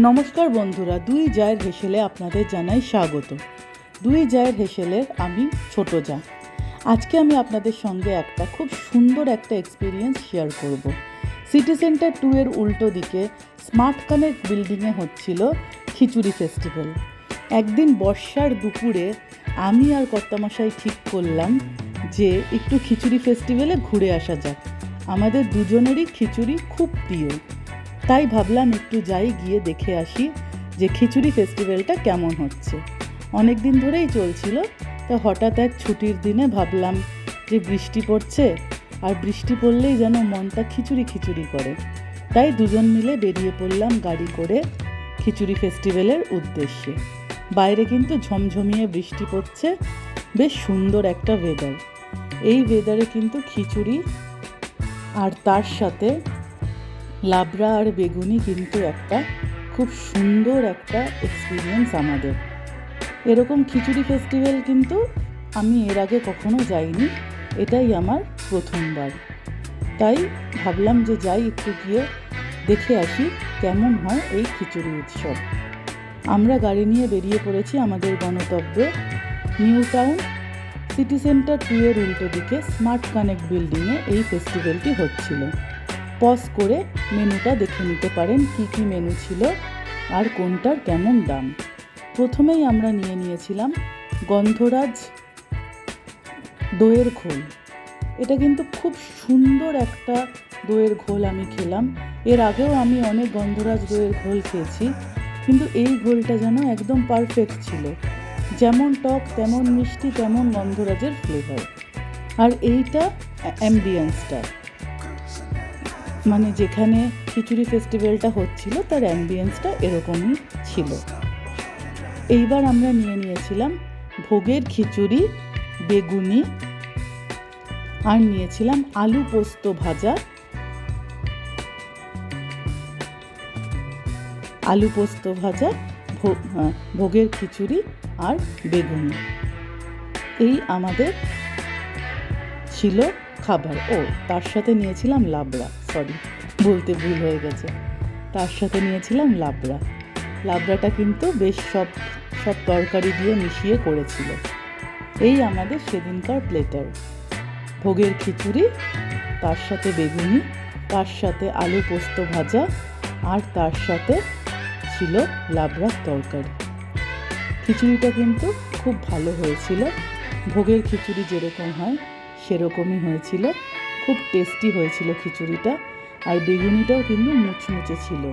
নমস্কার বন্ধুরা, দুই জায়ের হেসেলে আপনাদের জানাই স্বাগত। দুই জায়ের হেসেলের আমি ছোট যা। আজকে আমি আপনাদের সঙ্গে একটা খুব সুন্দর একটা এক্সপিরিয়েন্স শেয়ার করব। সিটি সেন্টার 2 এর উল্টো দিকে স্মার্ট কানেক্ট বিল্ডিংয়ে হচ্ছিল খিচুড়ি ফেস্টিভ্যাল। একদিন বর্ষার দুপুরে আমি আর কর্তামশাই ঠিক করলাম যে একটু খিচুড়ি ফেস্টিভ্যালে ঘুরে আসা যাক। আমাদের দুজনেরই খিচুড়ি খুব প্রিয়, তাই ভাবলাম একটু যাই, গিয়ে দেখে আসি যে খিচুড়ি ফেস্টিভ্যালটা কেমন হচ্ছে। অনেক দিন ধরেই চলছিল, তো হঠাৎ এক ছুটির দিনে ভাবলাম যে বৃষ্টি পড়ছে, আর বৃষ্টি পড়লেই যেন মনটা খিচুড়ি খিচুড়ি করে। তাই দুজন মিলে বেরিয়ে পড়লাম গাড়ি করে খিচুড়ি ফেস্টিভ্যালের উদ্দেশ্যে। বাইরে কিন্তু ঝমঝমিয়ে বৃষ্টি পড়ছে, বেশ সুন্দর একটা ওয়েদার। এই ওয়েদারে কিন্তু খিচুড়ি আর তার সাথে লাবড়া আর বেগুনি কিন্তু একটা খুব সুন্দর একটা এক্সপিরিয়েন্স আমাদের। এরকম খিচুড়ি ফেস্টিভ্যাল কিন্তু আমি এর আগে কখনো যাইনি, এটাই আমার প্রথমবার। তাই ভাবলাম যে যাই, একটু গিয়ে দেখে আসি কেমন হয় এই খিচুড়ি উৎসব। আমরা গাড়ি নিয়ে বেরিয়ে পড়েছি আমাদের গন্তব্যে নিউ টাউন। সিটি সেন্টার 2 এর উল্টো দিকে স্মার্ট কানেক্ট বিল্ডিংয়ে এই ফেস্টিভ্যালটি হচ্ছিল। পজ করে মেনুটা দেখে নিতে পারেন কি কি মেনু ছিল আর কোনটার কেমন দাম। প্রথমেই আমরা নিয়েছিলাম গন্ধরাজ দইয়ের ঘোল। এটা কিন্তু খুব সুন্দর একটা দইয়ের ঘোল আমি খেলাম। এর আগেও আমি অনেক গন্ধরাজ দইয়ের ঘোল খেয়েছি, কিন্তু এই ঘোলটা যেন একদম পারফেক্ট ছিল। যেমন টক তেমন মিষ্টি, তেমন গন্ধরাজের ফ্লেভার। আর এইটা অ্যাম্বিয়েন্সটা, মানে যেখানে খিচুড়ি ফেস্টিভ্যালটা হচ্ছিল তার অ্যাম্বিয়েন্সটা এরকমই ছিল। এইবার আমরা নিয়েছিলাম ভোগের খিচুড়ি, বেগুনি, আর নিয়েছিলাম আলু পোস্ত ভাজা, ভোগের খিচুড়ি আর বেগুনি। এই আমাদের ছিল খাবার। তার সাথে নিয়েছিলাম লাবড়া, বলতে ভুল হয়ে গেছে। তার সাথে নিয়েছিলাম লাবড়াটা কিন্তু বেশ সব তরকারি দিয়ে মিশিয়ে করেছিল। এই আমাদের সেদিনকার প্লেটার। ভোগের খিচুড়ি, তার সাথে বেগুনি, তার সাথে আলু পোস্ত ভাজা, আর তার সাথে ছিল লাবড়ার তরকারি। খিচুড়িটা কিন্তু খুব ভালো হয়েছিল। ভোগের খিচুড়ি যেরকম হয় সেরকমই হয়েছিল, খুব টেস্টি হয়েছিল খিচুড়িটা। আর বেগুনিটাও কিন্তু মুচমুচে ছিল।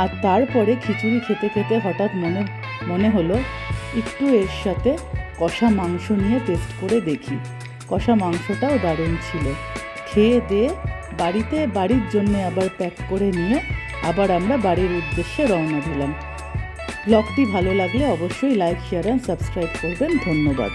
আর তারপরে খিচুড়ি খেতে খেতে হঠাৎ মনে হলো একটু এর সাথে কষা মাংস নিয়ে টেস্ট করে দেখি। কষা মাংসটাও দারুণ ছিল। খেয়ে দিয়ে বাড়ির জন্যে আবার প্যাক করে নিয়ে আবার আমরা বাড়ির উদ্দেশ্যে রওনা দিলাম। ব্লগটি ভালো লাগলে অবশ্যই লাইক, শেয়ার অ্যান্ড সাবস্ক্রাইব করবেন। ধন্যবাদ।